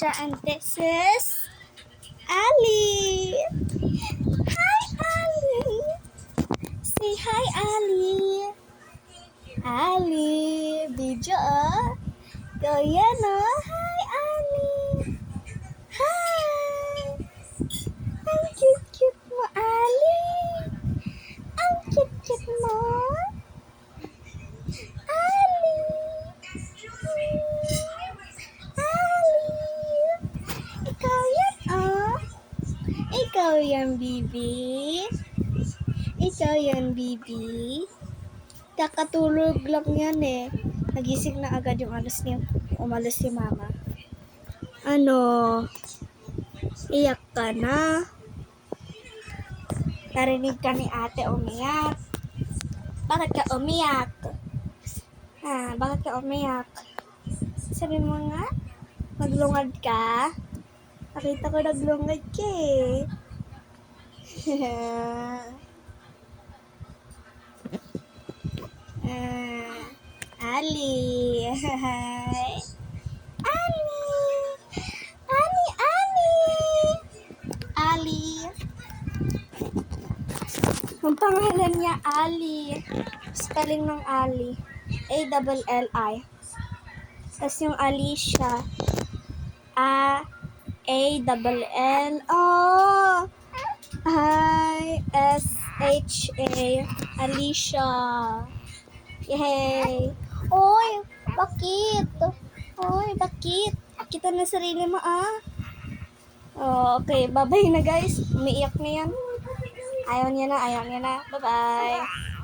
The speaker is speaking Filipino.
And this is Ali. Hi, Ali. Say hi, Ali. Ali, video oh. Go yan oh. Hi, Ali. Hi. Ang cute-cute mo, Ali. Ang cute-cute mo. Ali. Ikaw yan, oh. Ikaw yan, Bibi. Ikaw yan, Bibi. Kakatulog lang yan eh. Nagising na agad yung umalis si Mama. Ano? Iyak ka na? Narinig ka ni ate umiyak. Bakit ka umiyak? Ha? Bakit ka umiyak? Sabi mo nga, maglungad ka? Nakita ko naglungad ka eh. Ali. Hi. Ali. Ali, Ali. Ali. Ang pangalan niya, Ali. Spelling ng Ali. A-double-L-I. Tapos yung Alicia. A-double-L. Oh! I-S-H-A. Alicia. Yay! Oy! Bakit? Oy, bakit? Kita na sarili mo, ah. Oh, okay. Bye-bye na, guys. Umiiyak na yan. Ayaw niya na. Bye-bye.